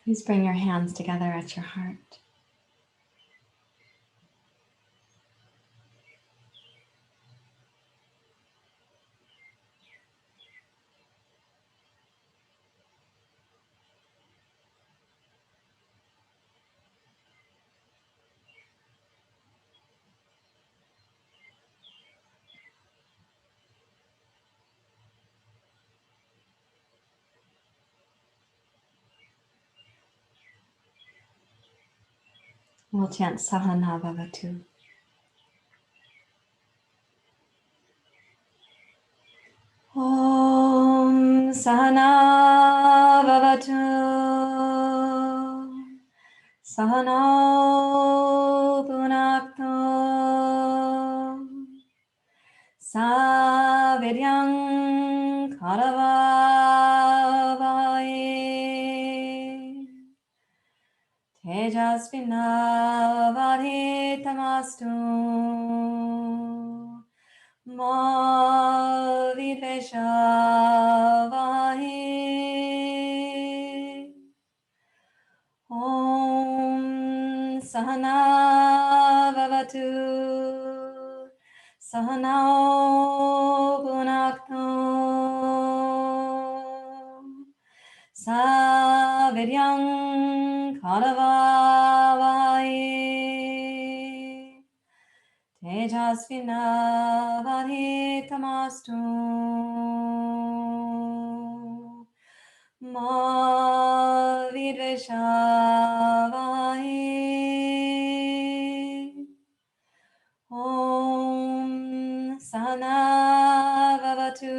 Please bring your hands together at your heart. We'll chant Sahana Bhavatu. Om Sahana Bhavatu. Sahana Bhunakto. Saviryam Karavavaye. Tejasvinavadhitamastu. Ma vidveshavahe. Om Sahana Bhavatu. Sahana Bhunakto. Saviryam Karavavaye. Tejasvinavadhitamastu. Ma vidveshavahe. Om Sahana Bhavatu.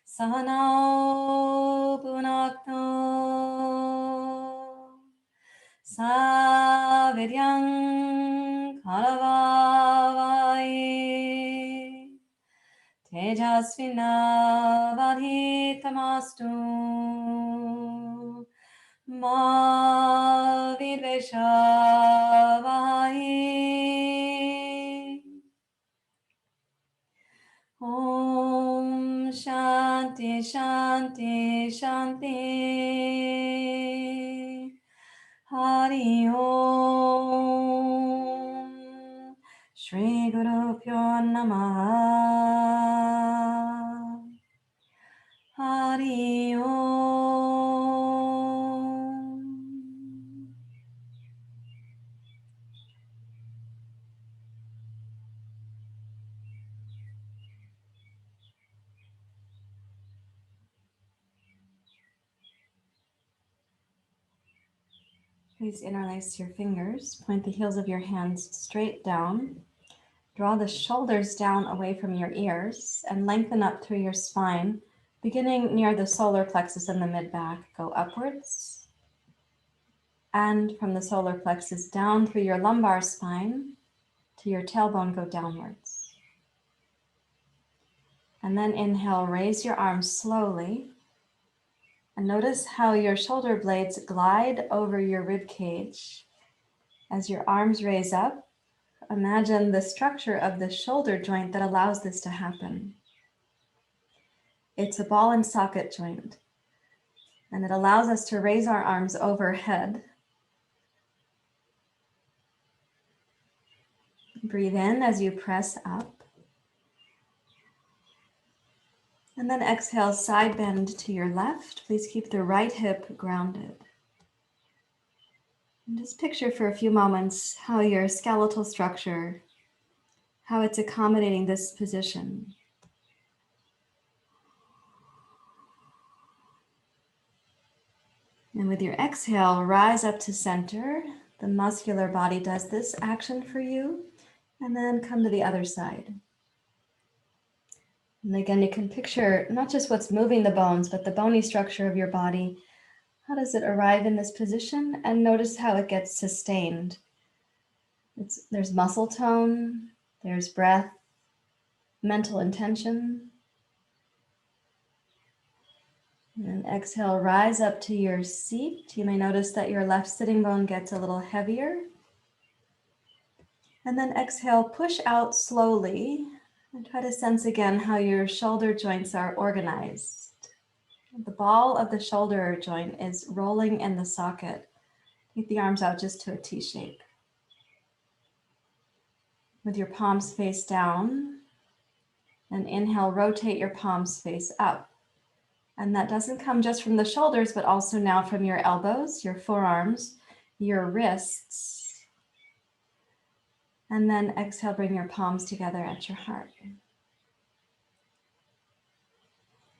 Sahana Bhunakto. Saviryam Karavavaye. Tejasvinavadhitamastu. Ma vidveshavahe. Om Shanti Shanti Shanti. Hari Om. Shri Guru Pyo Namaha. Hari Om. Please interlace your fingers. Point the heels of your hands straight down. Draw the shoulders down away from your ears and lengthen up through your spine, beginning near the solar plexus in the mid-back. Go upwards. And from the solar plexus down through your lumbar spine to your tailbone, go downwards. And then inhale, raise your arms slowly. And notice how your shoulder blades glide over your rib cage. As your arms raise up, imagine the structure of the shoulder joint that allows this to happen. It's a ball and socket joint, and it allows us to raise our arms overhead. Breathe in as you press up. And then exhale, side bend to your left. Please keep the right hip grounded. And just picture for a few moments how your skeletal structure, how it's accommodating this position. And with your exhale, rise up to center. The muscular body does this action for you. And then come to the other side. And again, you can picture not just what's moving the bones, but the bony structure of your body. How does it arrive in this position? And notice how it gets sustained. There's muscle tone, there's breath, mental intention. And exhale, rise up to your seat. You may notice that your left sitting bone gets a little heavier. And then exhale, push out slowly and try to sense again how your shoulder joints are organized. The ball of the shoulder joint is rolling in the socket. Take the arms out just to a T shape. With your palms face down, and inhale, rotate your palms face up. And that doesn't come just from the shoulders, but also now from your elbows, your forearms, your wrists. And then exhale, bring your palms together at your heart.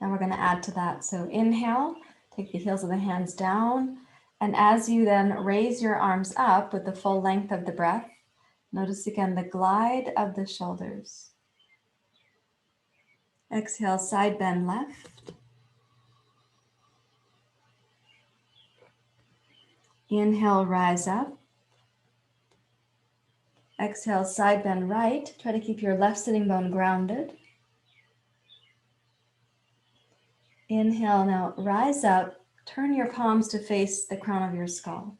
Now we're going to add to that. So inhale, take the heels of the hands down. And as you then raise your arms up with the full length of the breath, notice again the glide of the shoulders. Exhale, side bend left. Inhale, rise up. Exhale, side bend right. Try to keep your left sitting bone grounded. Inhale, now rise up. Turn your palms to face the crown of your skull.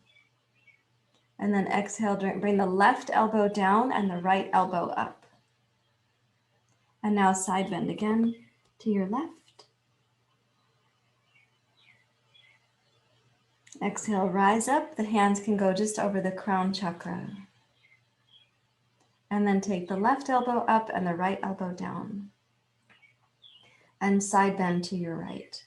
And then exhale, bring the left elbow down and the right elbow up. And now side bend again to your left. Exhale, rise up. The hands can go just over the crown chakra. And then take the left elbow up and the right elbow down. And side bend to your right.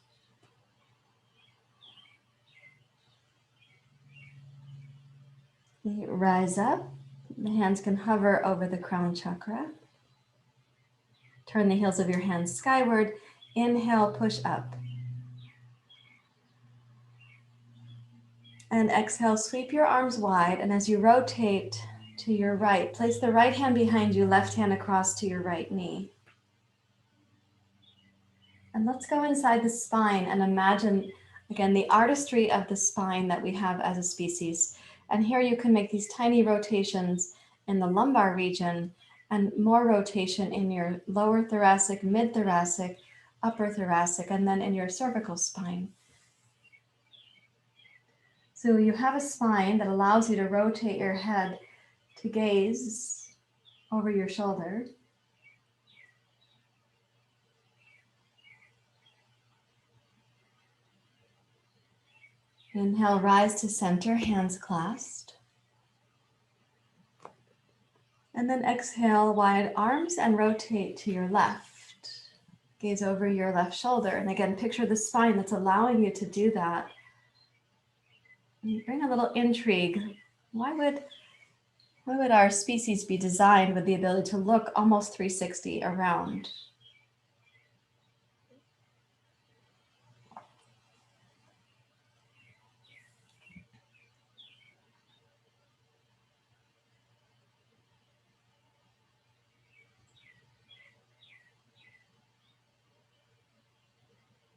Rise up. The hands can hover over the crown chakra. Turn the heels of your hands skyward. Inhale, push up. And exhale, sweep your arms wide. And as you rotate to your right, place the right hand behind you, left hand across to your right knee. And let's go inside the spine and imagine, again, the artistry of the spine that we have as a species. And here you can make these tiny rotations in the lumbar region and more rotation in your lower thoracic, mid-thoracic, upper thoracic, and then in your cervical spine. So you have a spine that allows you to rotate your head to gaze over your shoulder. Inhale, rise to center, hands clasped. And then exhale, wide arms and rotate to your left. Gaze over your left shoulder. And again, picture the spine that's allowing you to do that. And bring a little intrigue. Why would our species be designed with the ability to look almost 360 around?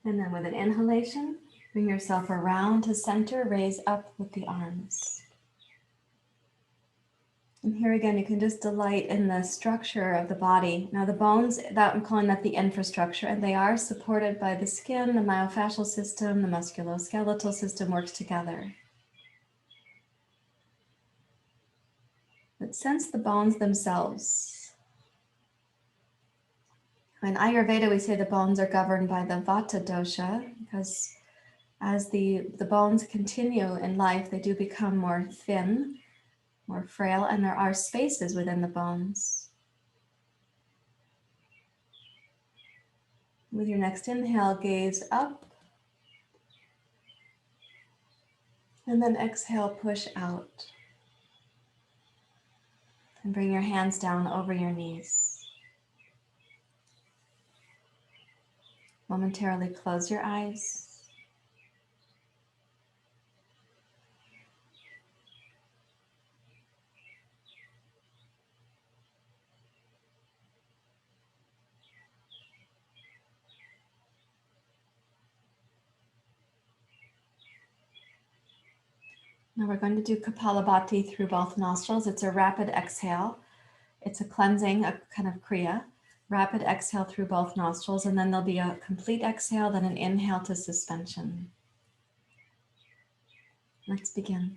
And then with an inhalation, bring yourself around to center, raise up with the arms. And here again, you can just delight in the structure of the body. Now the bones, I'm calling that the infrastructure, and they are supported by the skin, the myofascial system, the musculoskeletal system works together. But sense the bones themselves. In Ayurveda, we say the bones are governed by the Vata dosha, because as the bones continue in life, they do become more thin, more frail, and there are spaces within the bones. With your next inhale, gaze up. And then exhale, push out. And bring your hands down over your knees. Momentarily close your eyes. Now we're going to do kappalabhati through both nostrils. It's a rapid exhale. It's a cleansing, a kind of kriya. Rapid exhale through both nostrils, and then there'll be a complete exhale, then an inhale to suspension. Let's begin.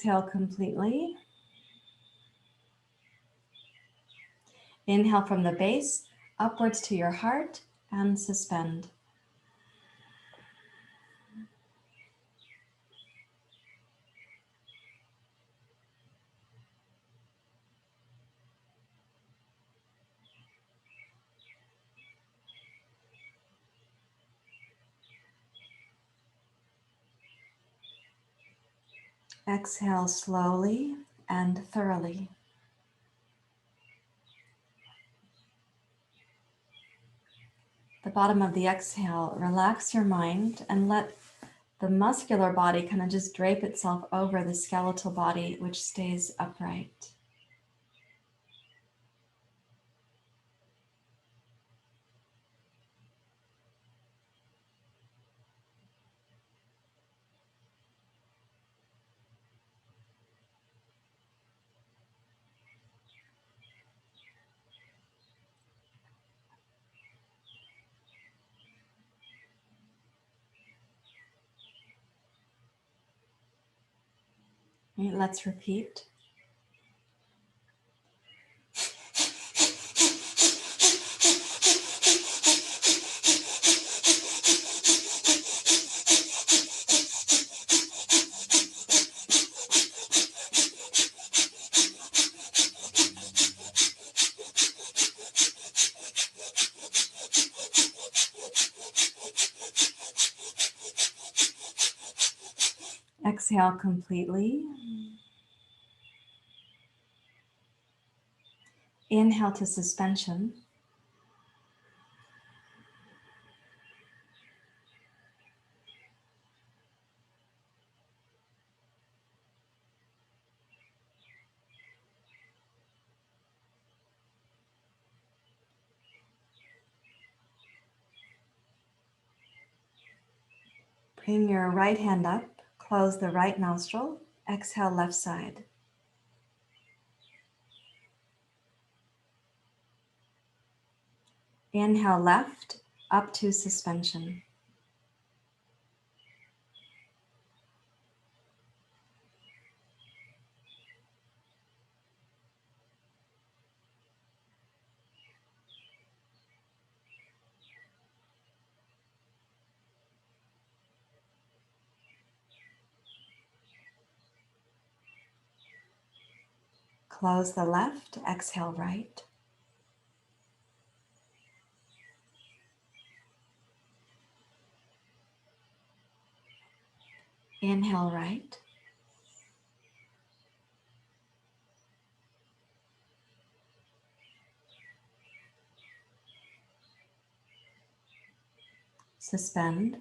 Exhale completely. Inhale from the base, upwards to your heart, and suspend. Exhale slowly and thoroughly. The bottom of the exhale, relax your mind and let the muscular body kind of just drape itself over the skeletal body, which stays upright. Okay, let's repeat. Exhale completely. Inhale to suspension. Bring your right hand up, close the right nostril, exhale left side. Inhale left, up to suspension. Close the left, exhale right. Inhale right. Suspend.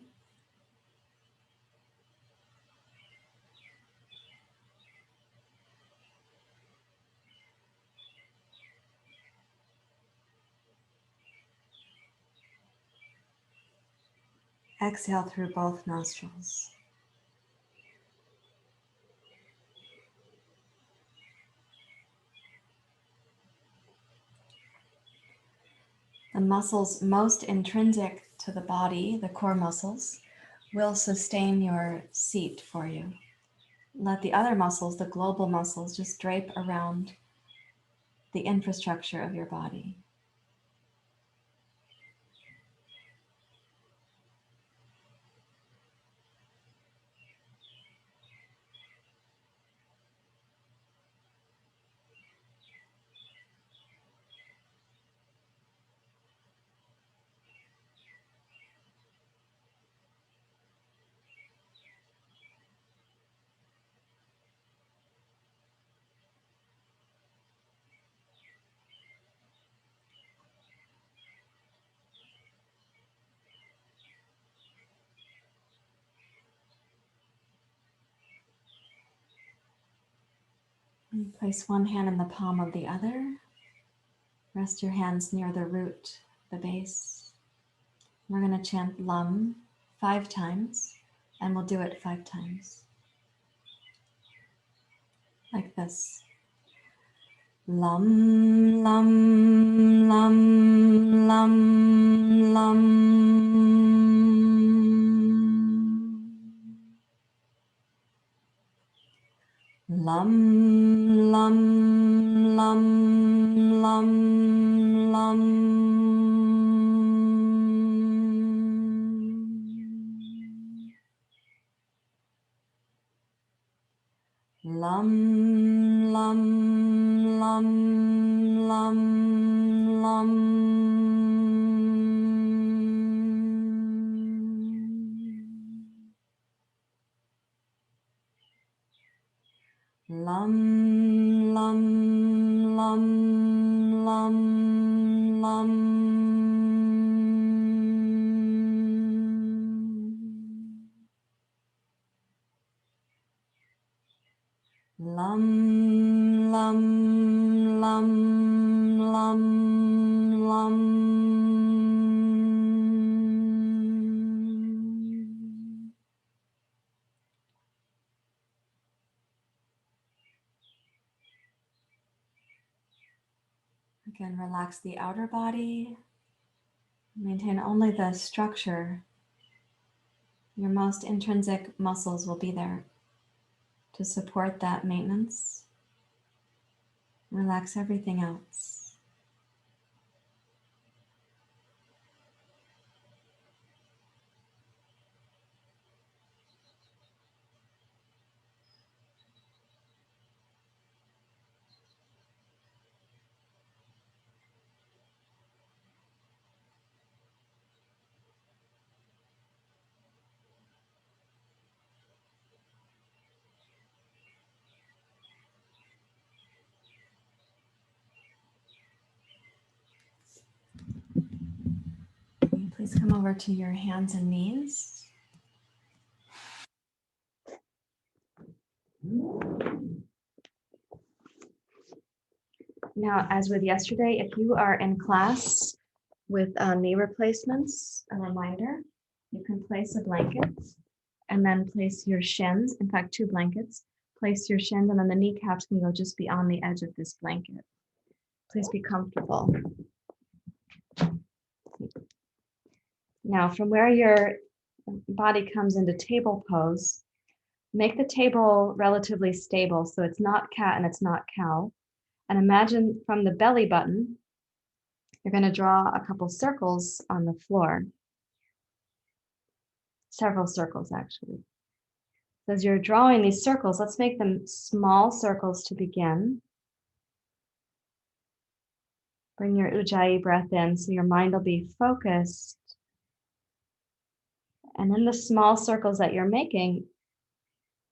Exhale through both nostrils. The muscles most intrinsic to the body, the core muscles, will sustain your seat for you. Let the other muscles, the global muscles, just drape around the infrastructure of your body. And place one hand in the palm of the other. Rest your hands near the root, the base. We're going to chant Lam 5 times, and we'll do it 5 times. Like this. Lam, lam, lam, lam, lam. Lam, lam, lam, lam, lam. Lam, lam, lam, lam, lam. Lam, lam, lam, lam, lam. Lam, lam, lam, lam, lam. Again, relax the outer body. Maintain only the structure. Your most intrinsic muscles will be there to support that maintenance. Relax everything else. Please come over to your hands and knees. Now, as with yesterday, if you are in class with knee replacements, a reminder, you can place a blanket and then place your shins, in fact, 2 blankets, place your shins and then the kneecaps can go just beyond the edge of this blanket. Please be comfortable. Now, from where your body comes into table pose, make the table relatively stable so it's not cat and it's not cow. And imagine from the belly button, you're going to draw a couple circles on the floor. Several circles, actually. So as you're drawing these circles, let's make them small circles to begin. Bring your ujjayi breath in so your mind will be focused. And in the small circles that you're making,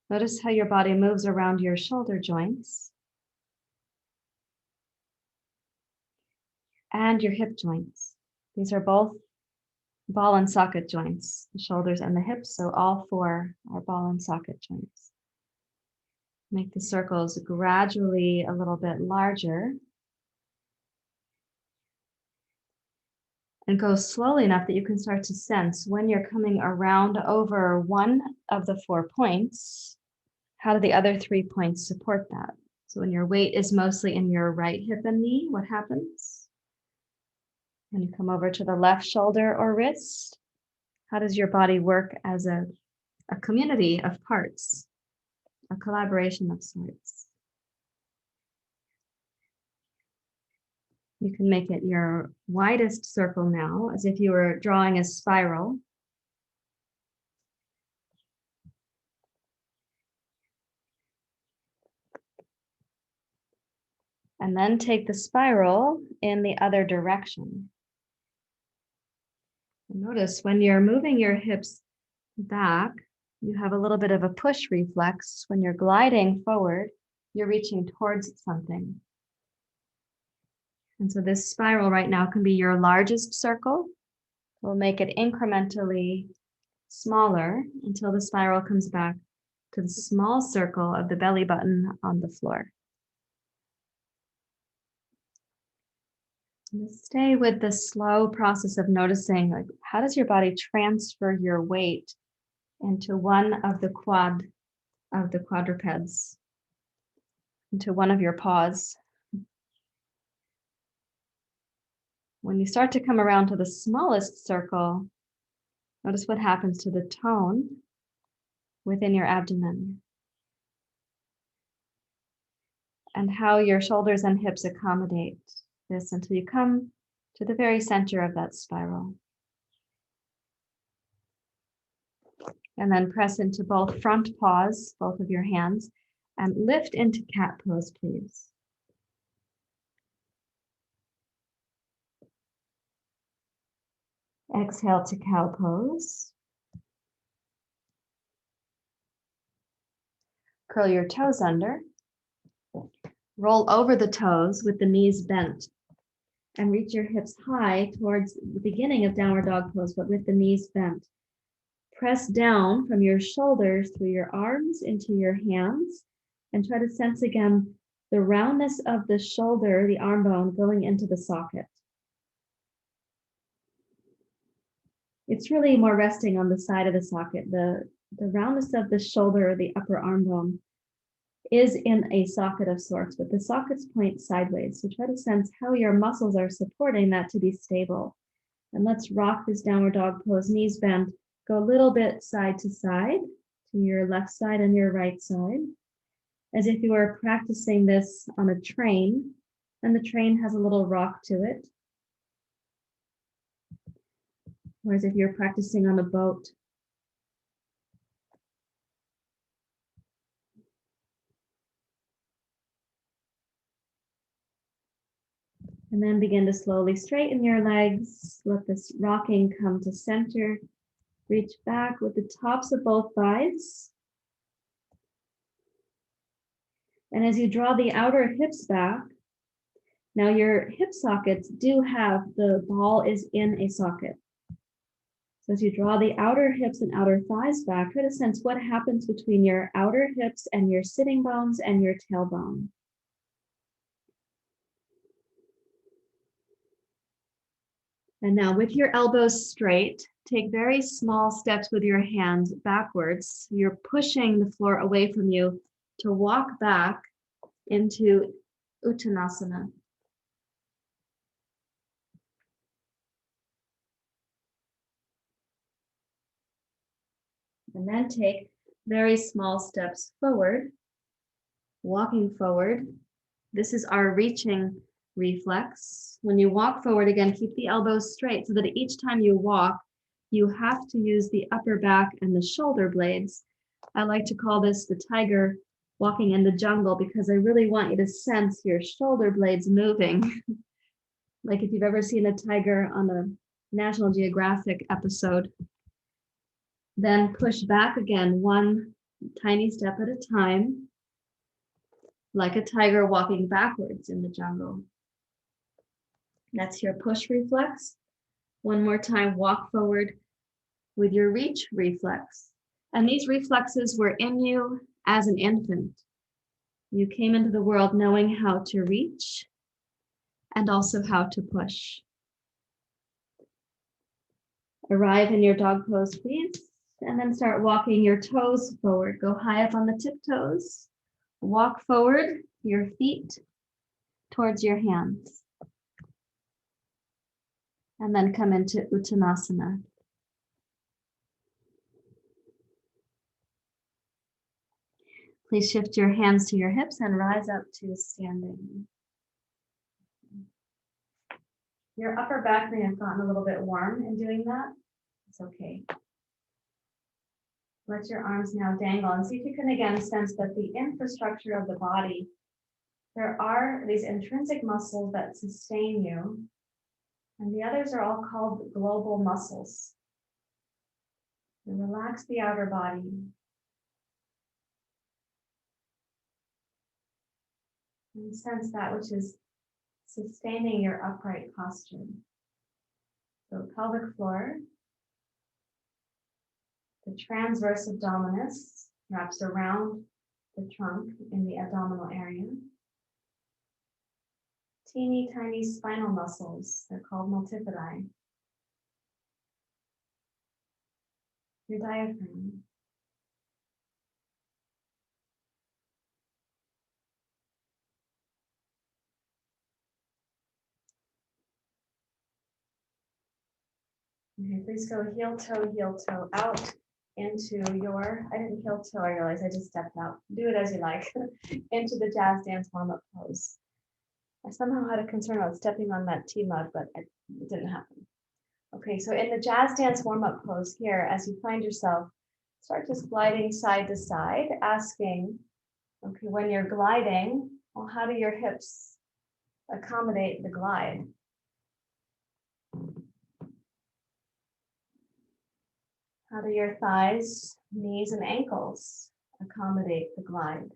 notice how your body moves around your shoulder joints and your hip joints. These are both ball and socket joints, the shoulders and the hips, so all 4 are ball and socket joints. Make the circles gradually a little bit larger. And go slowly enough that you can start to sense when you're coming around over one of the 4 points, how do the other 3 points support that? So when your weight is mostly in your right hip and knee, what happens? When you come over to the left shoulder or wrist, how does your body work as a community of parts, a collaboration of sorts? You can make it your widest circle now, as if you were drawing a spiral. And then take the spiral in the other direction. And notice when you're moving your hips back, you have a little bit of a push reflex. When you're gliding forward, you're reaching towards something. And so this spiral right now can be your largest circle. We'll make it incrementally smaller until the spiral comes back to the small circle of the belly button on the floor. Stay with the slow process of noticing, like, how does your body transfer your weight into one of the quadrupeds, into one of your paws. When you start to come around to the smallest circle, notice what happens to the tone within your abdomen. and how your shoulders and hips accommodate this until you come to the very center of that spiral. And then press into both front paws, both of your hands, and lift into cat pose, please. Exhale to cow pose. Curl your toes under. Roll over the toes with the knees bent. And reach your hips high towards the beginning of downward dog pose, but with the knees bent. Press down from your shoulders through your arms into your hands, and try to sense again the roundness of the shoulder, the arm bone, going into the socket. It's really more resting on the side of the socket. The roundness of the shoulder, the upper arm bone, is in a socket of sorts, but the sockets point sideways. So try to sense how your muscles are supporting that to be stable. And let's rock this downward dog pose, knees bent. Go a little bit side to side, to your left side and your right side, as if you were practicing this on a train, and the train has a little rock to it, or as if you're practicing on a boat. And then begin to slowly straighten your legs. Let this rocking come to center. Reach back with the tops of both thighs. And as you draw the outer hips back, now your hip sockets do have the ball is in a socket. So as you draw the outer hips and outer thighs back, try to sense what happens between your outer hips and your sitting bones and your tailbone. And now with your elbows straight, take very small steps with your hands backwards. You're pushing the floor away from you to walk back into Uttanasana. And then take very small steps forward, walking forward. This is our reaching reflex. When you walk forward again, keep the elbows straight so that each time you walk, you have to use the upper back and the shoulder blades. I like to call this the tiger walking in the jungle because I really want you to sense your shoulder blades moving. Like if you've ever seen a tiger on a National Geographic episode. Then push back again, one tiny step at a time, like a tiger walking backwards in the jungle. That's your push reflex. One more time, walk forward with your reach reflex. And these reflexes were in you as an infant. You came into the world knowing how to reach and also how to push. Arrive in your dog pose, please. And then start walking your toes forward. Go high up on the tiptoes. Walk forward, your feet towards your hands. And then come into Uttanasana. Please shift your hands to your hips and rise up to standing. Your upper back may have gotten a little bit warm in doing that. It's okay. Let your arms now dangle and see if you can again sense that the infrastructure of the body, there are these intrinsic muscles that sustain you, and the others are all called global muscles. And relax the outer body. And sense that which is sustaining your upright posture. So pelvic floor, the transverse abdominis wraps around the trunk in the abdominal area. Teeny tiny spinal muscles, they're called multifidi. Your diaphragm. Okay, please go heel toe out. into your, I didn't heel toe, I realized I just stepped out. Do it as you like. Into the jazz dance warm-up pose. I somehow had a concern about stepping on that tea mug, but it didn't happen. Okay, so in the jazz dance warm-up pose here, as you find yourself, start just gliding side to side, asking, okay, when you're gliding, well, how do your hips accommodate the glide? How do your thighs, knees, and ankles accommodate the glide?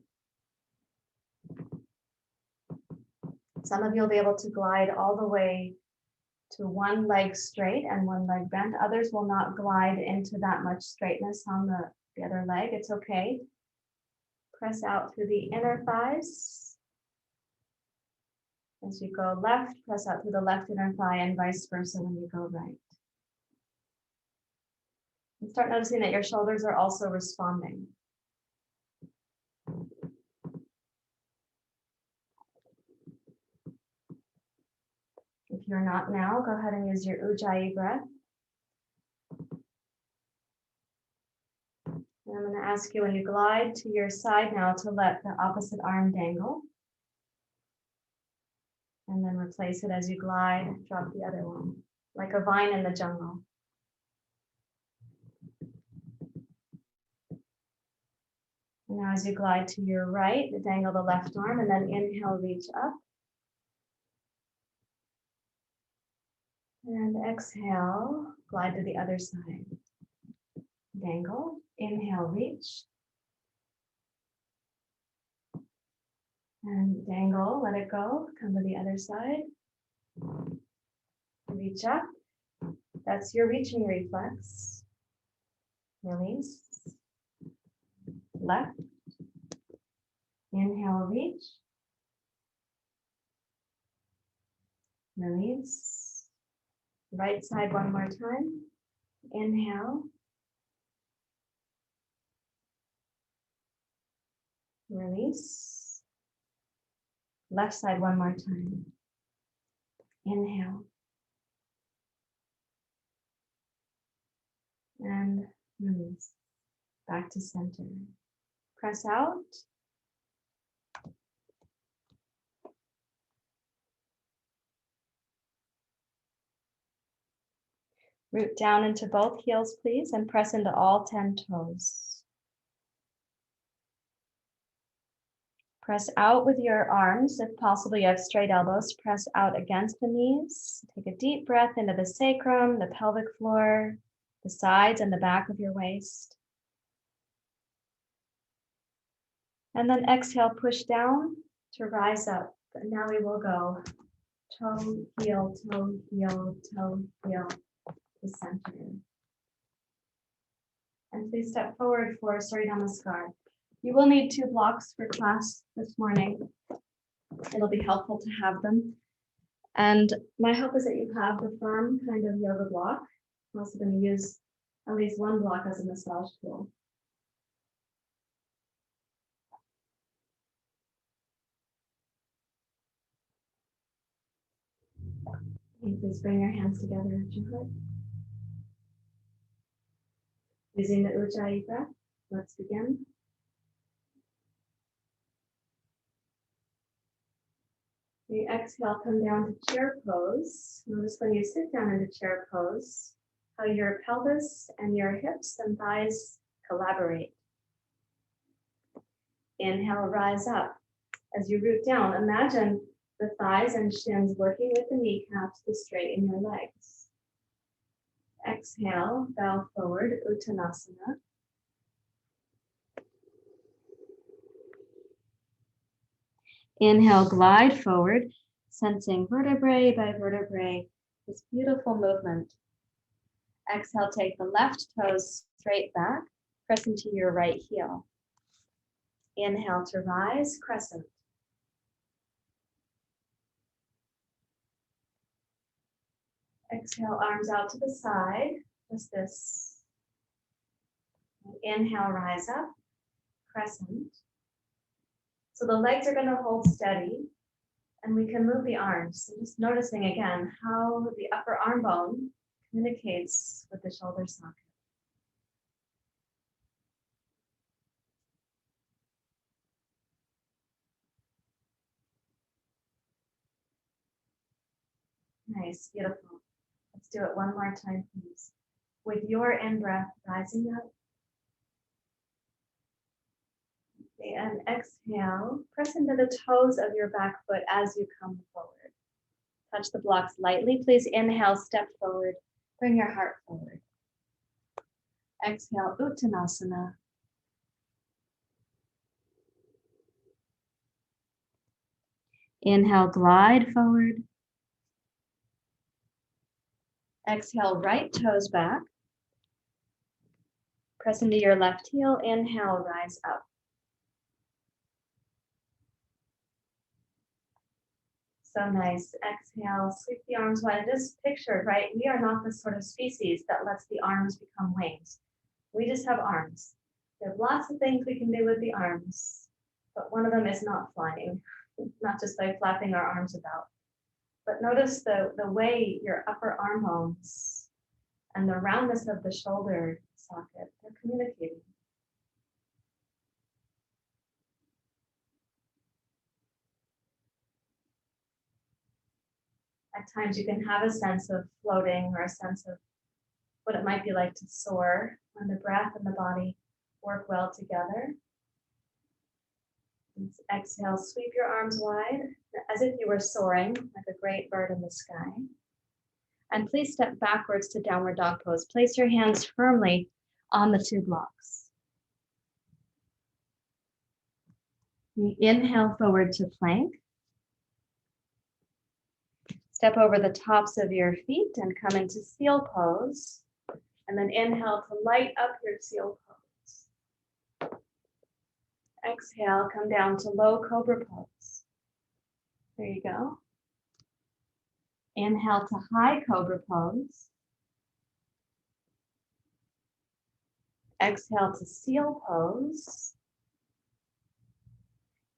Some of you will be able to glide all the way to one leg straight and one leg bent. Others will not glide into that much straightness on the other leg. It's okay. Press out through the inner thighs. As you go left, press out through the left inner thigh and vice versa when you go right. And start noticing that your shoulders are also responding. If you're not now, go ahead and use your ujjayi breath. And I'm going to ask you when you glide to your side now to let the opposite arm dangle. And then replace it as you glide, drop the other one, like a vine in the jungle. And now as you glide to your right, dangle the left arm and then inhale, reach up. And exhale, glide to the other side. Dangle, inhale, reach. And dangle, let it go, come to the other side. Reach up. That's your reaching reflex. Release. Left. Inhale, reach. Release. Right side one more time. Inhale. Release. Left side one more time. Inhale. And release. Back to center. Press out. Root down into both heels, please, and press into all 10 toes. Press out with your arms. If possible, you have straight elbows. Press out against the knees. Take a deep breath into the sacrum, the pelvic floor, the sides and the back of your waist. And then exhale, push down to rise up. And now we will go toe, heel, toe, heel, toe, heel to center. And please step forward for surya namaskar. You will need 2 blocks for class this morning. It'll be helpful to have them. And my hope is that you have the firm kind of yoga block. I'm also going to use at least 1 block as a massage tool. And please bring your hands together at your heart. Using the ujjayi breath, let's begin. You exhale, come down to chair pose. Notice when you sit down into chair pose, how your pelvis and your hips and thighs collaborate. Inhale, rise up. As you root down, imagine the thighs and shins working with the kneecaps to straighten your legs. Exhale, bow forward, Uttanasana. Inhale, glide forward, sensing vertebrae by vertebrae, this beautiful movement. Exhale, take the left toes straight back, press into your right heel. Inhale to rise, crescent. Exhale, arms out to the side, just this. Inhale, rise up, crescent. So the legs are going to hold steady, and we can move the arms. So just noticing again how the upper arm bone communicates with the shoulder socket. Nice, beautiful. Let's do it one more time, please. With your in-breath, rising up. And exhale, press into the toes of your back foot as you come forward. Touch the blocks lightly. Please inhale, step forward. Bring your heart forward. Exhale, Uttanasana. Inhale, glide forward. Exhale, right toes back. Press into your left heel. Inhale, rise up. So nice. Exhale, sweep the arms wide. Just picture, right? We are not the sort of species that lets the arms become wings. We just have arms. There are lots of things we can do with the arms, but one of them is not flying, not just by flapping our arms about. But notice the way your upper arm bones and the roundness of the shoulder socket, they're communicating. At times you can have a sense of floating or a sense of what it might be like to soar when the breath and the body work well together. And exhale, sweep your arms wide as if you were soaring like a great bird in the sky. And please step backwards to downward dog pose. Place your hands firmly on the two blocks. You inhale forward to plank. Step over the tops of your feet and come into seal pose. And then inhale to light up your seal pose. Exhale, come down to low cobra pose. There you go. Inhale to high cobra pose. Exhale to seal pose.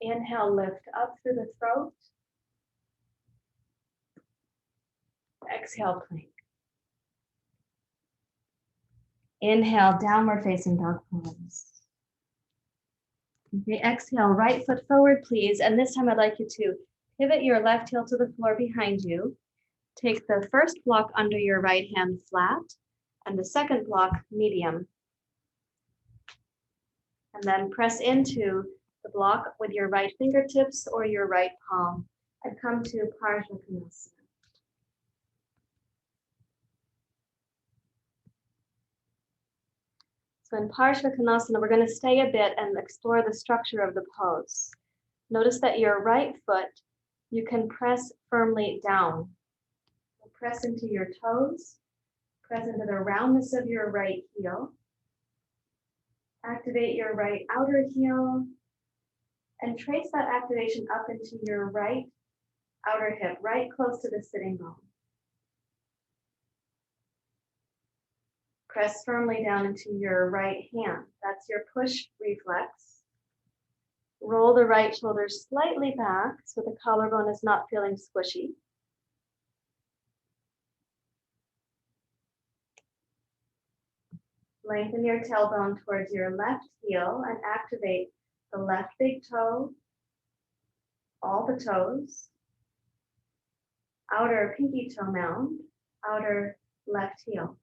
Inhale, lift up through the throat. Exhale, plank. Inhale, downward facing dog pose. Okay, exhale, right foot forward, please. And this time I'd like you to pivot your left heel to the floor behind you. Take the first block under your right hand flat and the second block medium. And then press into the block with your right fingertips or your right palm and come to parsvakonasana. So in parsvakonasana, we're going to stay a bit and explore the structure of the pose. Notice that your right foot, you can press firmly down. Press into your toes, press into the roundness of your right heel. Activate your right outer heel and trace that activation up into your right outer hip, right close to the sitting bone. Press firmly down into your right hand. That's your push reflex. Roll the right shoulder slightly back so the collarbone is not feeling squishy. Lengthen your tailbone towards your left heel and activate the left big toe, all the toes, outer pinky toe mound, outer left heel.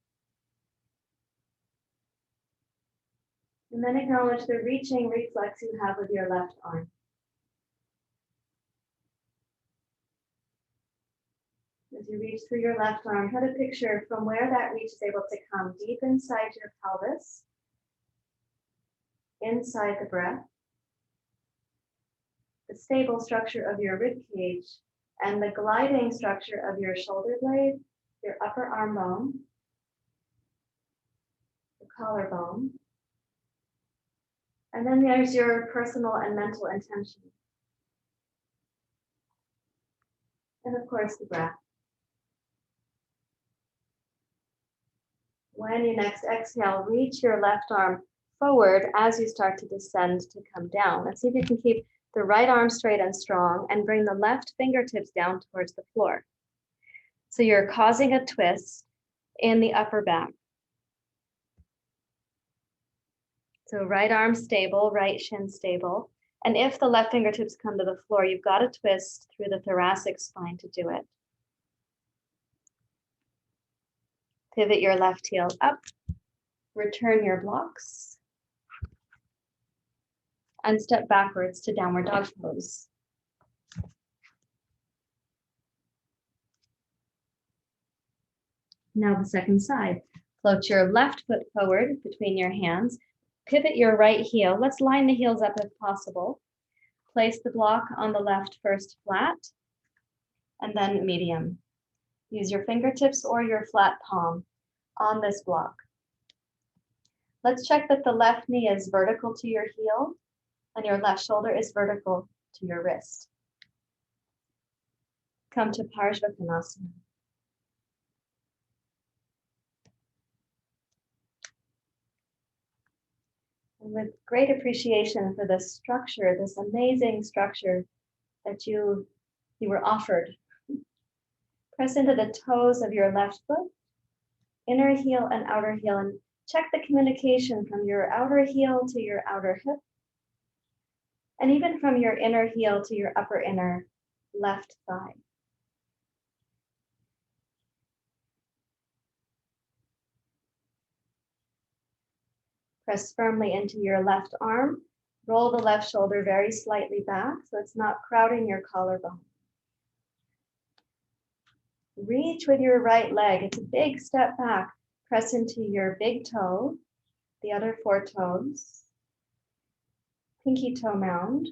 And then acknowledge the reaching reflex you have with your left arm. As you reach through your left arm, try to picture from where that reach is able to come deep inside your pelvis, inside the breath, the stable structure of your rib cage, and the gliding structure of your shoulder blade, your upper arm bone, the collarbone. And then there's your personal and mental intention. And of course, the breath. When you next exhale, reach your left arm forward as you start to descend to come down. And see if you can keep the right arm straight and strong and bring the left fingertips down towards the floor. So you're causing a twist in the upper back. So right arm stable, right shin stable. And if the left fingertips come to the floor, you've got to twist through the thoracic spine to do it. Pivot your left heel up, return your blocks, and step backwards to downward dog pose. Now the second side. Float your left foot forward between your hands. Pivot your right heel. Let's line the heels up if possible. Place the block on the left first flat, and then medium. Use your fingertips or your flat palm on this block. Let's check that the left knee is vertical to your heel and your left shoulder is vertical to your wrist. Come to parsvakonasana. And with great appreciation for this structure, this amazing structure that you were offered, press into the toes of your left foot, inner heel and outer heel, and check the communication from your outer heel to your outer hip, and even from your inner heel to your upper inner left thigh. Press firmly into your left arm. Roll the left shoulder very slightly back so it's not crowding your collarbone. Reach with your right leg. It's a big step back. Press into your big toe, the other 4 toes, pinky toe mound,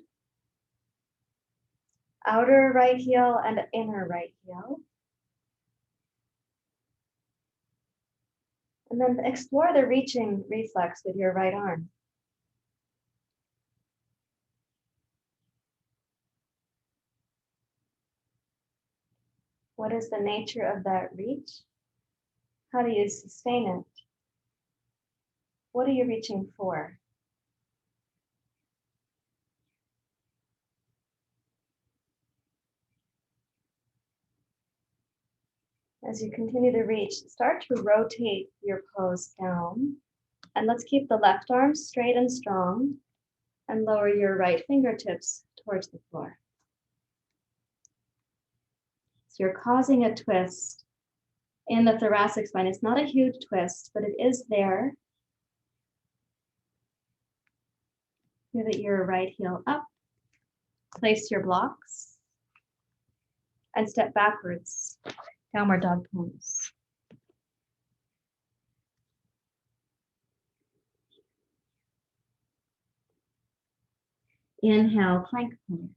outer right heel and inner right heel. And then explore the reaching reflex with your right arm. What is the nature of that reach? How do you sustain it? What are you reaching for? As you continue to reach, start to rotate your pose down. And let's keep the left arm straight and strong and lower your right fingertips towards the floor. So you're causing a twist in the thoracic spine. It's not a huge twist, but it is there. Pivot your right heel up, place your blocks, and step backwards, downward dog pose. Inhale, plank pose.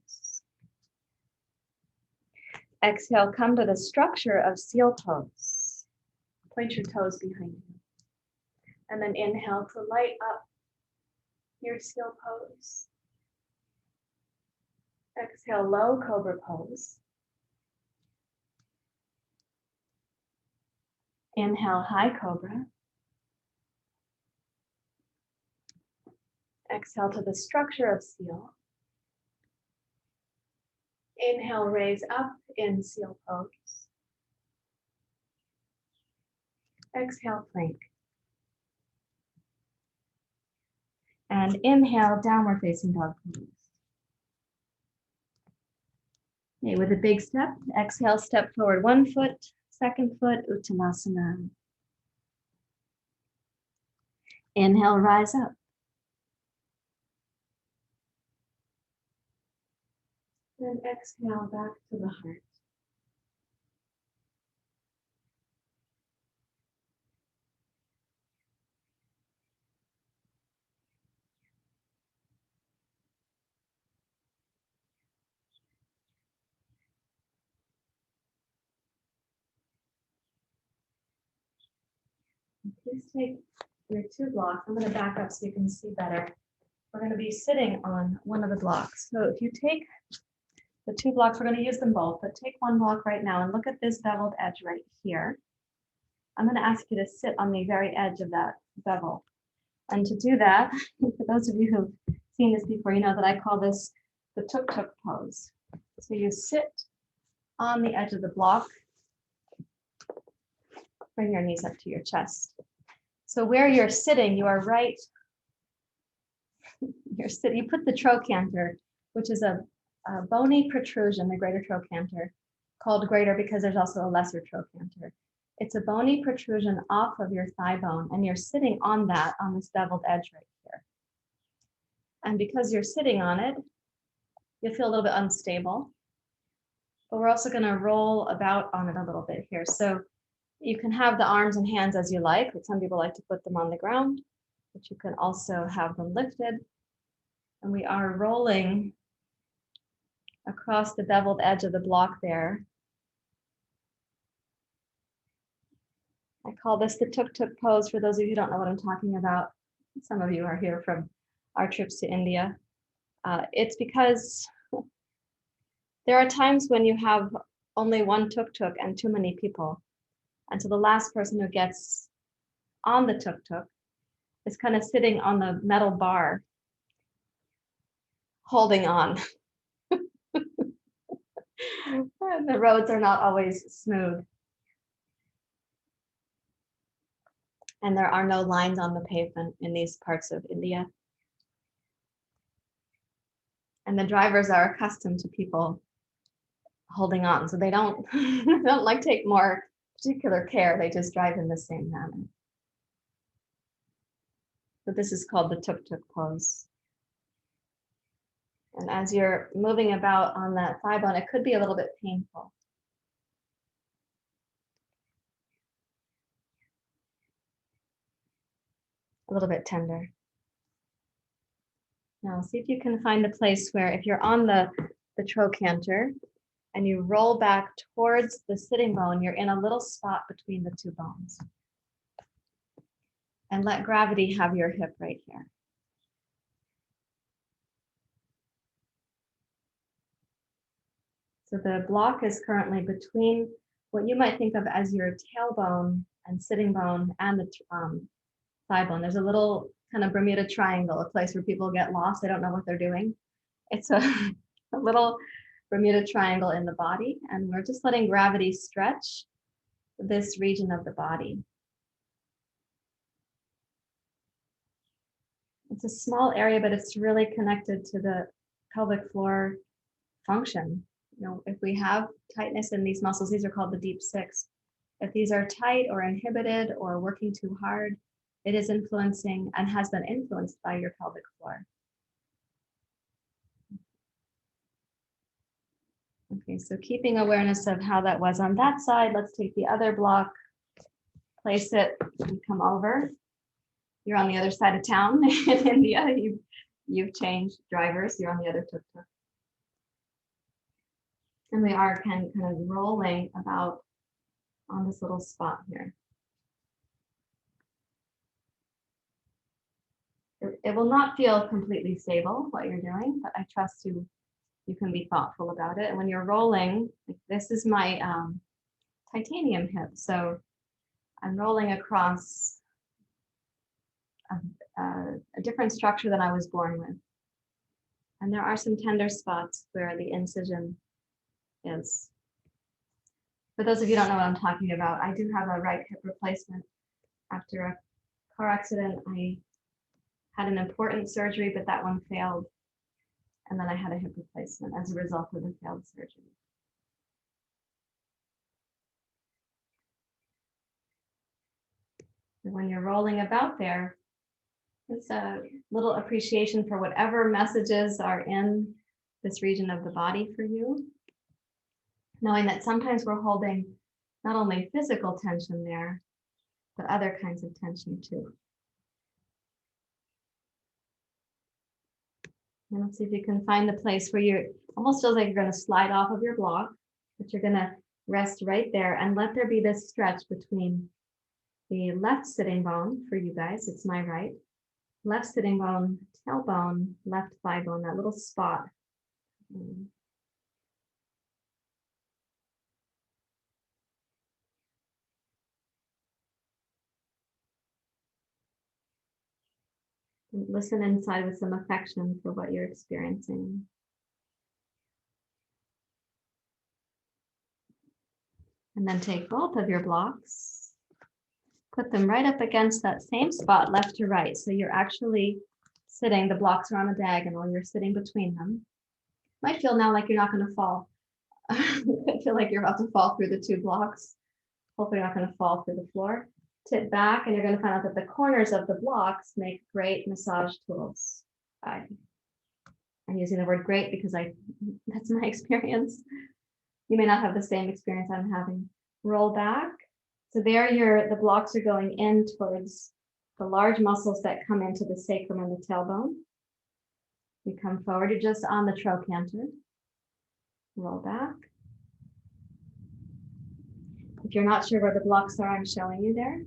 Exhale, come to the structure of seal pose. Point your toes behind you. And then inhale to light up your seal pose. Exhale, low cobra pose. Inhale, high cobra. Exhale to the structure of seal. Inhale, raise up in seal pose. Exhale, plank. And inhale, downward facing dog pose. Okay, with a big step, exhale, step forward 1 foot, 2nd foot, uttanasana. Inhale, rise up. Then exhale back to the heart. Please take your 2 blocks. I'm going to back up so you can see better. We're going to be sitting on one of the blocks. So if you take the 2 blocks, we're going to use them both, but take 1 block right now and look at this beveled edge right here. I'm going to ask you to sit on the very edge of that bevel. And to do that, for those of you who've seen this before, you know that I call this the tuk-tuk pose. So you sit on the edge of the block, bring your knees up to your chest. So where you're sitting, you are right, you put the trochanter, which is a bony protrusion, the greater trochanter, called greater because there's also a lesser trochanter. It's a bony protrusion off of your thigh bone, and you're sitting on that, on this beveled edge right here. And because you're sitting on it, you'll feel a little bit unstable, but we're also going to roll about on it a little bit here. So you can have the arms and hands as you like, but some people like to put them on the ground, but you can also have them lifted. And we are rolling across the beveled edge of the block there. I call this the tuk-tuk pose for those of you who don't know what I'm talking about. Some of you are here from our trips to India. It's because there are times when you have only one tuk-tuk and too many people. And so the last person who gets on the tuk-tuk is kind of sitting on the metal bar, holding on. And the roads are not always smooth. And there are no lines on the pavement in these parts of India. And the drivers are accustomed to people holding on, so they don't, don't like take more particular care. They just drive in the same manner. So this is called the tuk-tuk pose. And as you're moving about on that thigh bone, it could be a little bit painful. A little bit tender. Now see if you can find a place where if you're on the trochanter and you roll back towards the sitting bone, you're in a little spot between the two bones. And let gravity have your hip right here. So the block is currently between what you might think of as your tailbone and sitting bone and the thigh bone. There's a little kind of Bermuda Triangle, a place where people get lost. They don't know what they're doing. It's a little Bermuda Triangle in the body, and we're just letting gravity stretch this region of the body. It's a small area, but it's really connected to the pelvic floor function. You know, if we have tightness in these muscles, these are called the deep six. If these are tight or inhibited or working too hard, it is influencing and has been influenced by your pelvic floor. Okay, so keeping awareness of how that was on that side, let's take the other block, place it, and come over. You're on the other side of town in India. You've changed drivers. You're on the other tuk-tuk. And we are kind of rolling about on this little spot here. It will not feel completely stable what you're doing, but I trust you can be thoughtful about it. And when you're rolling, like this is my titanium hip. So I'm rolling across a different structure than I was born with. And there are some tender spots where the incision is. For those of you who don't know what I'm talking about, I do have a right hip replacement. After a car accident, I had an important surgery, but that one failed. And then I had a hip replacement as a result of the failed surgery. So when you're rolling about there, it's a little appreciation for whatever messages are in this region of the body for you. Knowing that sometimes we're holding not only physical tension there, but other kinds of tension too. And let's see if you can find the place where you're almost feels like you're going to slide off of your block, but you're going to rest right there and let there be this stretch between the left sitting bone for you guys. It's my right. Left sitting bone, tailbone, left thigh bone, that little spot. Listen inside with some affection for what you're experiencing. And then take both of your blocks, put them right up against that same spot, left to right. So you're actually sitting, the blocks are on a diagonal, you're sitting between them. Might feel now like you're not going to fall. I feel like you're about to fall through the two blocks. Hopefully you're not going to fall through the floor. Tip back, and you're going to find out that the corners of the blocks make great massage tools. I'm using the word great because that's my experience. You may not have the same experience I'm having. Roll back. So there the blocks are going in towards the large muscles that come into the sacrum and the tailbone. You come forward, you're just on the trochanter. Roll back. If you're not sure where the blocks are, I'm showing you there.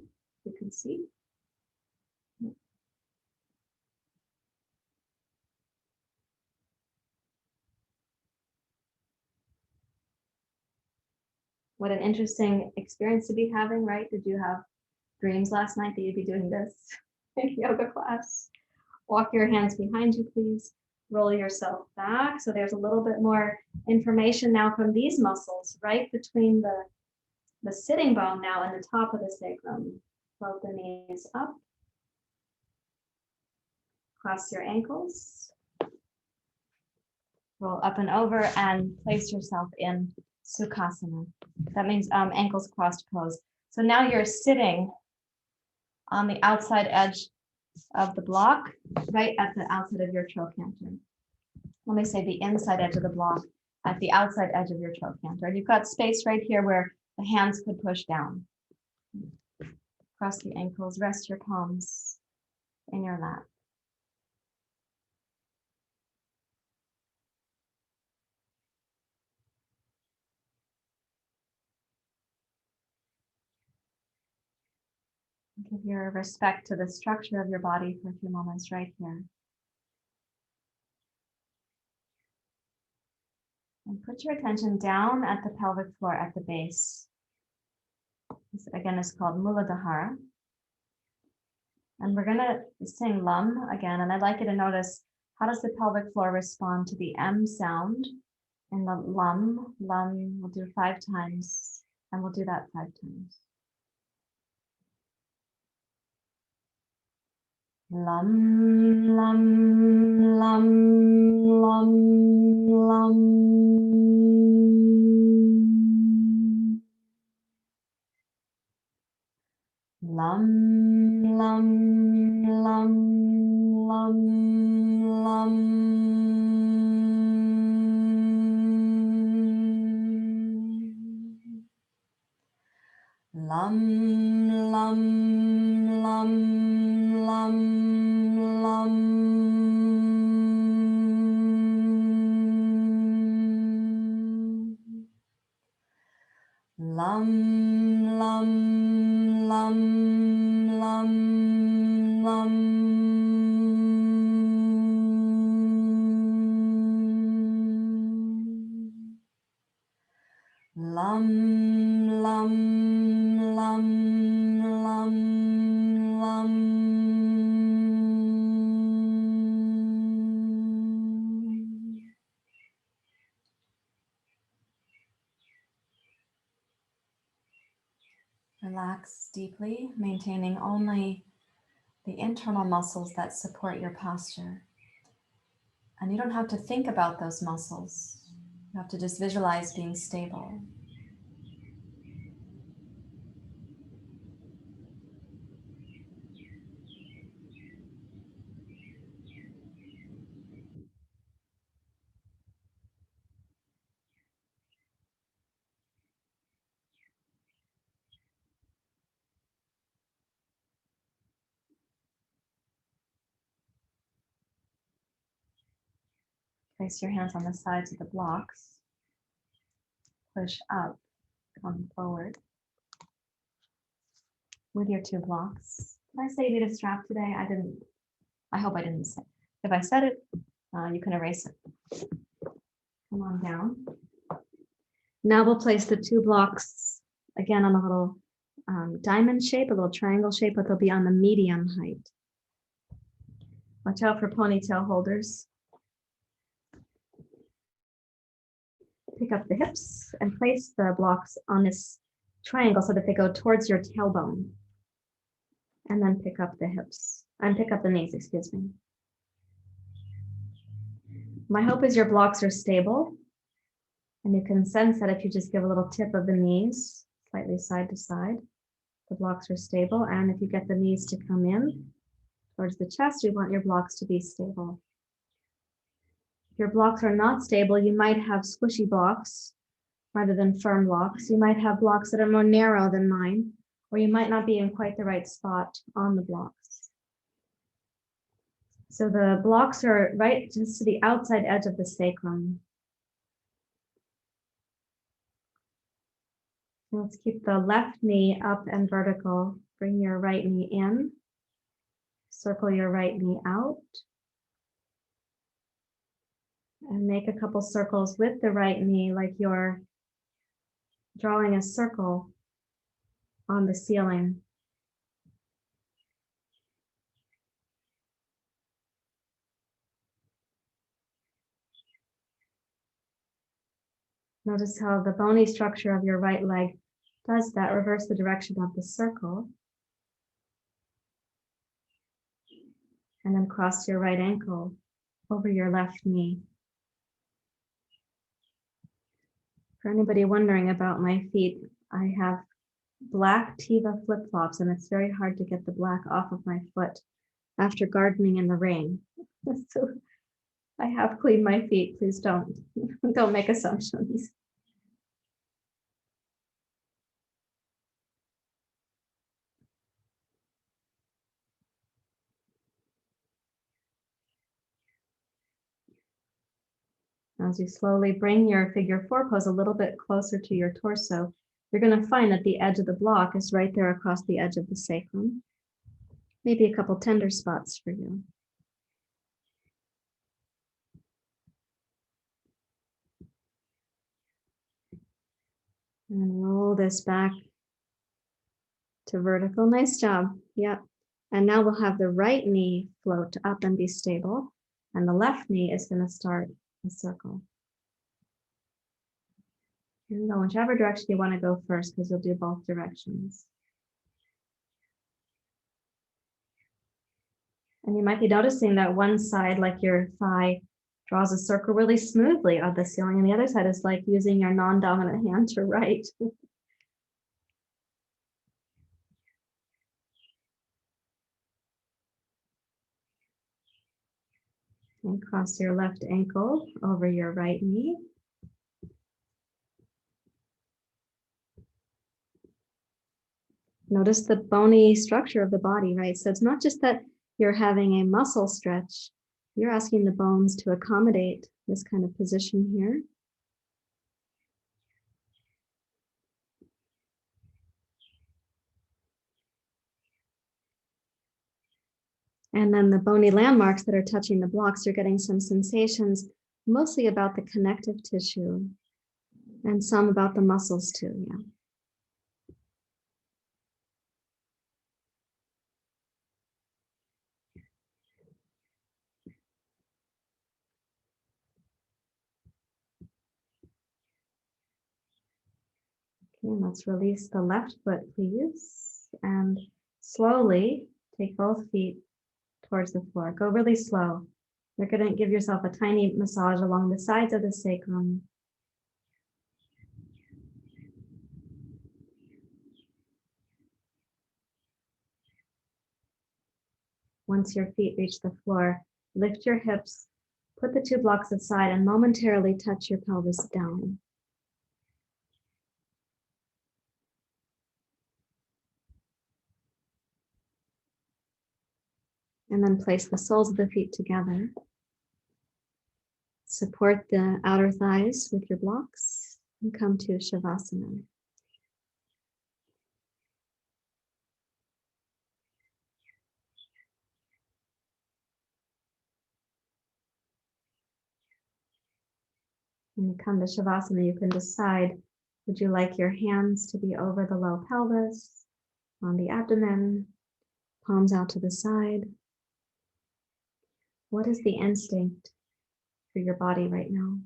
You can see. What an interesting experience to be having, right? Did you have dreams last night that you'd be doing this in yoga class? Walk your hands behind you, please. Roll yourself back. So there's a little bit more information now from these muscles, right between the sitting bone now and the top of the sacrum. Float the knees up. Cross your ankles. Roll up and over and place yourself in Sukhasana. That means ankles crossed pose. So now you're sitting on the outside edge of the block, right at the outside of your trochanter. Let me say the inside edge of the block at the outside edge of your trochanter. And you've got space right here where the hands could push down. Cross the ankles, rest your palms in your lap. Give your respect to the structure of your body for a few moments right here. And put your attention down at the pelvic floor at the base. This again is called Muladhara. And we're going to sing Lam again. And I'd like you to notice, how does the pelvic floor respond to the M sound in the Lam? Lam, we'll do 5 times. And we'll do that 5 times. Lam, lam, lam, lam, lam. Lam, lam, lam, lam, lam. Lam, lam, lam, lam, lam. Lam, lam, lam, lam, lam. Lam, lam, lam, lam, lam. Relax deeply, maintaining only the internal muscles that support your posture. And you don't have to think about those muscles. You have to just visualize being stable. Place your hands on the sides of the blocks. Push up, come forward with your 2 blocks. Did I say you need a strap today? I didn't. I hope I didn't say. If I said it, you can erase it. Come on down. Now we'll place the 2 blocks again on a little diamond shape, a little triangle shape, but they'll be on the medium height. Watch out for ponytail holders. Pick up the hips and place the blocks on this triangle so that they go towards your tailbone. And then pick up the hips, and pick up the knees, excuse me. My hope is your blocks are stable. And you can sense that if you just give a little tip of the knees, slightly side to side. The blocks are stable, and if you get the knees to come in towards the chest, you want your blocks to be stable. If your blocks are not stable, you might have squishy blocks rather than firm blocks. You might have blocks that are more narrow than mine, or you might not be in quite the right spot on the blocks. So the blocks are right just to the outside edge of the sacrum. Let's keep the left knee up and vertical. Bring your right knee in. Circle your right knee out. And make a couple circles with the right knee like you're drawing a circle on the ceiling. Notice how the bony structure of your right leg does that. Reverse the direction of the circle. And then cross your right ankle over your left knee. For anybody wondering about my feet, I have black Tiva flip-flops, and it's very hard to get the black off of my foot after gardening in the rain. So I have cleaned my feet. Please don't make assumptions. As you slowly bring your figure four pose a little bit closer to your torso, you're going to find that the edge of the block is right there across the edge of the sacrum. Maybe a couple tender spots for you. And roll this back to vertical. Nice job. Yep. And now we'll have the right knee float up and be stable. And the left knee is going to start a circle. And go whichever direction you want to go first, because you'll do both directions. And you might be noticing that one side, like your thigh, draws a circle really smoothly on the ceiling, and the other side is like using your non-dominant hand to write. And cross your left ankle over your right knee. Notice the bony structure of the body, right? So it's not just that you're having a muscle stretch, you're asking the bones to accommodate this kind of position here. And then the bony landmarks that are touching the blocks, you're getting some sensations, mostly about the connective tissue and some about the muscles too, yeah. Okay, let's release the left foot, please. And slowly take both feet towards the floor. Go really slow. You're going to give yourself a tiny massage along the sides of the sacrum. Once your feet reach the floor, lift your hips, put the two blocks aside, and momentarily touch your pelvis down. And then place the soles of the feet together. Support the outer thighs with your blocks and come to Shavasana. When you come to Shavasana, you can decide, would you like your hands to be over the low pelvis, on the abdomen, palms out to the side? What is the instinct for your body right now?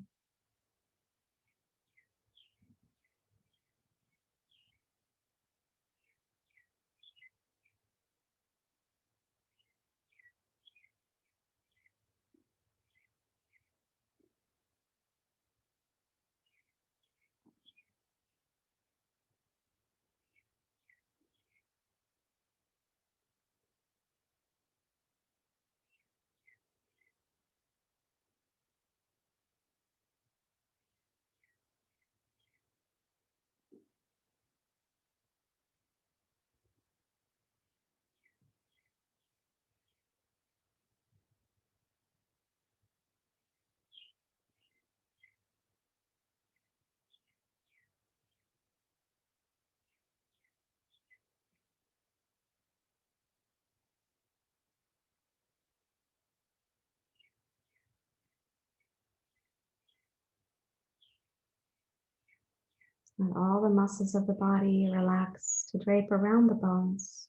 Let all the muscles of the body relax to drape around the bones.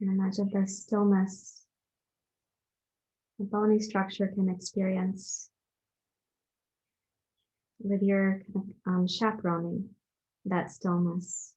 And imagine the stillness the bony structure can experience with your chaperoning that stillness.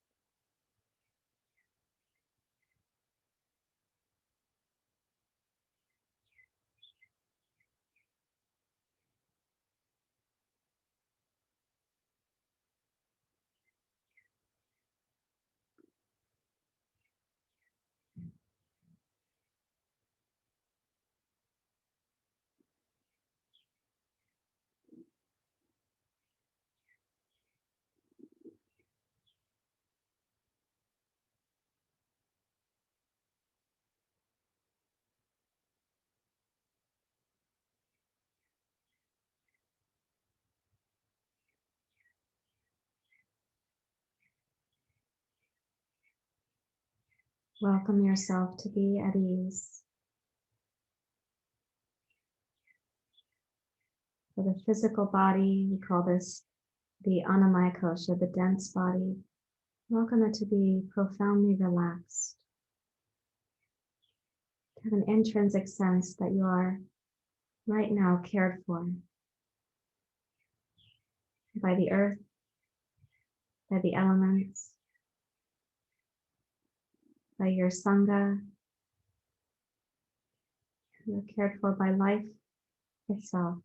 Welcome yourself to be at ease. For the physical body, we call this the annamayakosha, the dense body. Welcome it to be profoundly relaxed. Have an intrinsic sense that you are right now cared for by the earth, by the elements, by your sangha. You're cared for by life itself.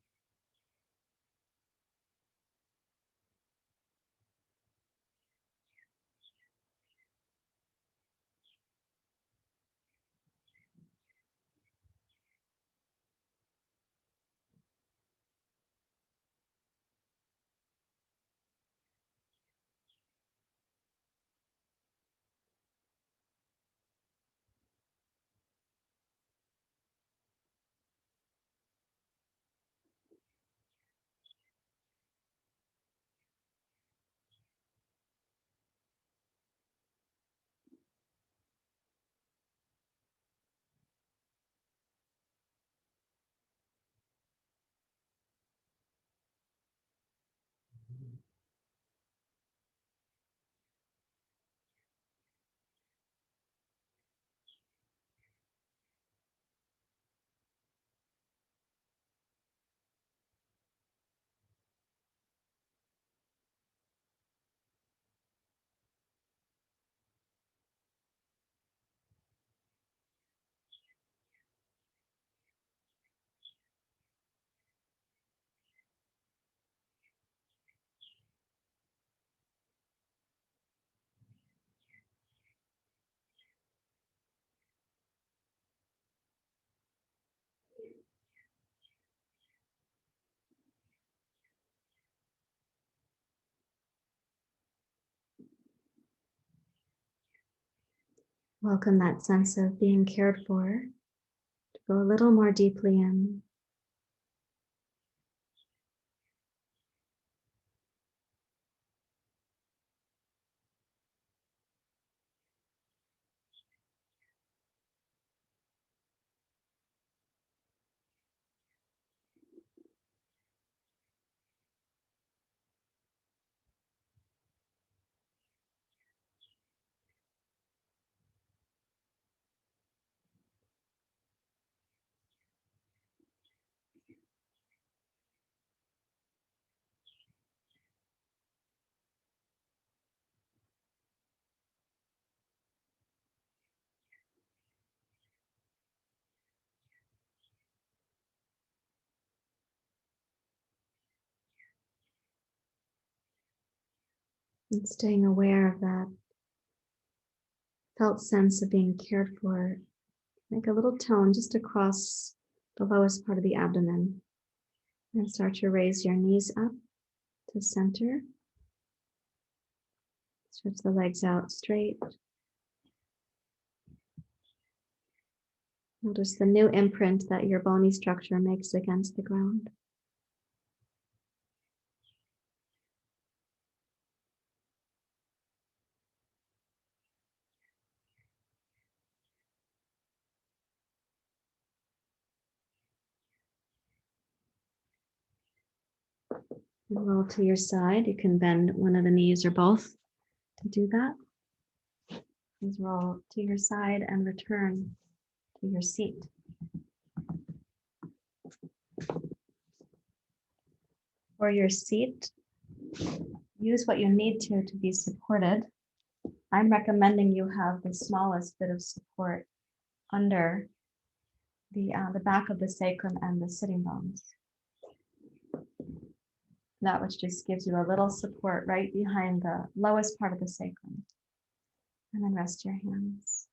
Welcome that sense of being cared for. Go a little more deeply in. And staying aware of that felt sense of being cared for. Make a little tone just across the lowest part of the abdomen. And start to raise your knees up to center. Stretch the legs out straight. Notice the new imprint that your bony structure makes against the ground. Roll to your side. You can bend one of the knees or both to do that. Please roll to your side and return to your seat. For your seat, use what you need to be supported. I'm recommending you have the smallest bit of support under the back of the sacrum and the sitting bones. That which just gives you a little support right behind the lowest part of the sacrum. And then rest your hands.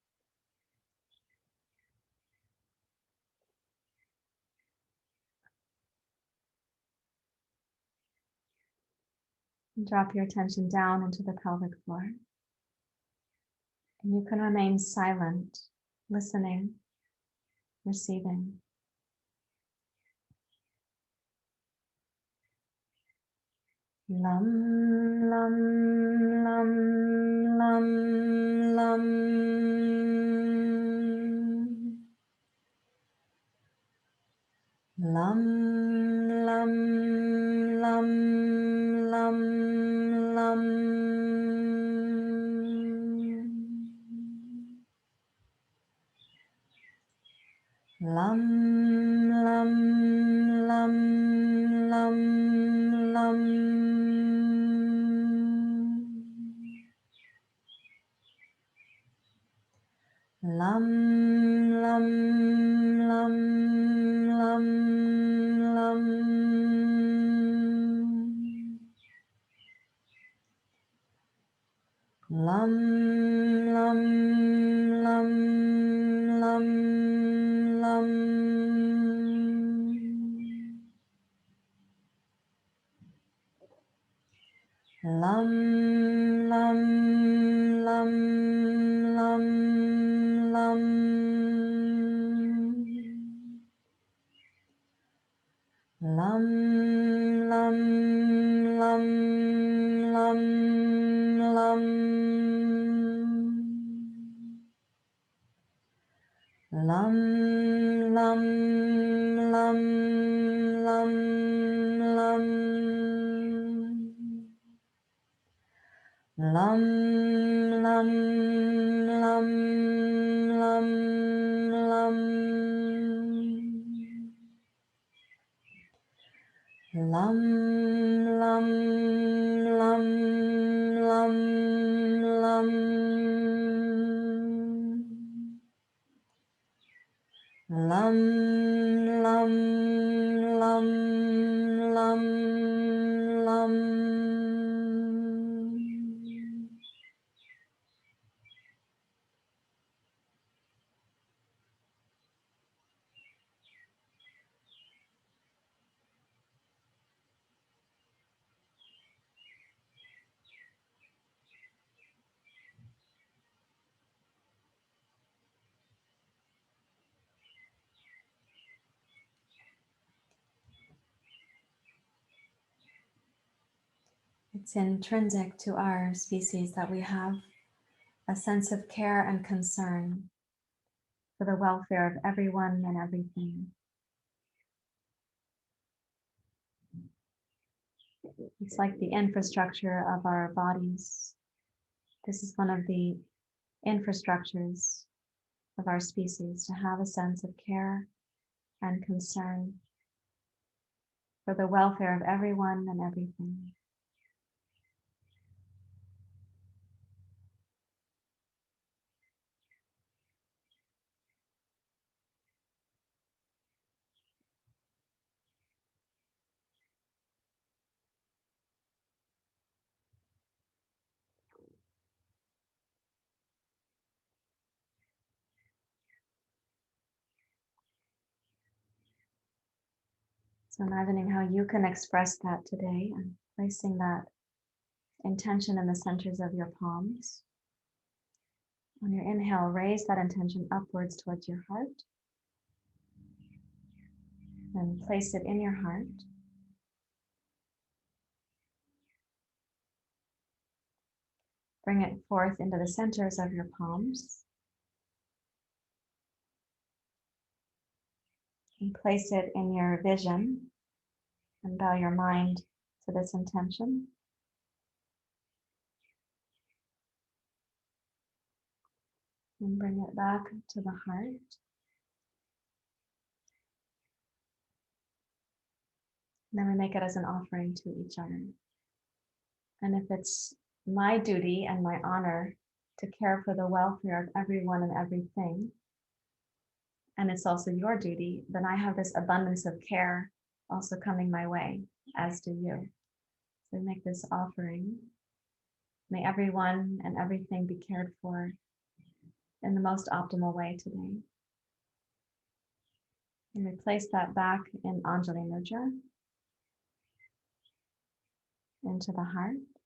And drop your attention down into the pelvic floor. And you can remain silent, listening, receiving. Lam, lam, lam, lam, lam. Lam, lam, lam, lam, lam. Lam, lam, lam, lam, lam. Lam, lam, lam, lam, lam. Lam, lam, lam, lam, lam. Lam, lam, lam, lam, lam. Lam, lam, lam, lam, lam. Lam, lam, lam, lam, lam. Lam, lam, lam, lam, lam. Lam, lam, lam, lam, lam. Lam, lam, lam, lam, lam. It's intrinsic to our species that we have a sense of care and concern for the welfare of everyone and everything. It's like the infrastructure of our bodies. This is one of the infrastructures of our species, to have a sense of care and concern for the welfare of everyone and everything. So imagining how you can express that today and placing that intention in the centers of your palms. On your inhale, raise that intention upwards towards your heart. And place it in your heart. Bring it forth into the centers of your palms. And place it in your vision. And bow your mind for this intention. And bring it back to the heart. And then we make it as an offering to each other. And if it's my duty and my honor to care for the welfare of everyone and everything, and it's also your duty, then I have this abundance of care also coming my way, as do you. So make this offering. May everyone and everything be cared for in the most optimal way today. And we place that back in Anjali Mudra into the heart.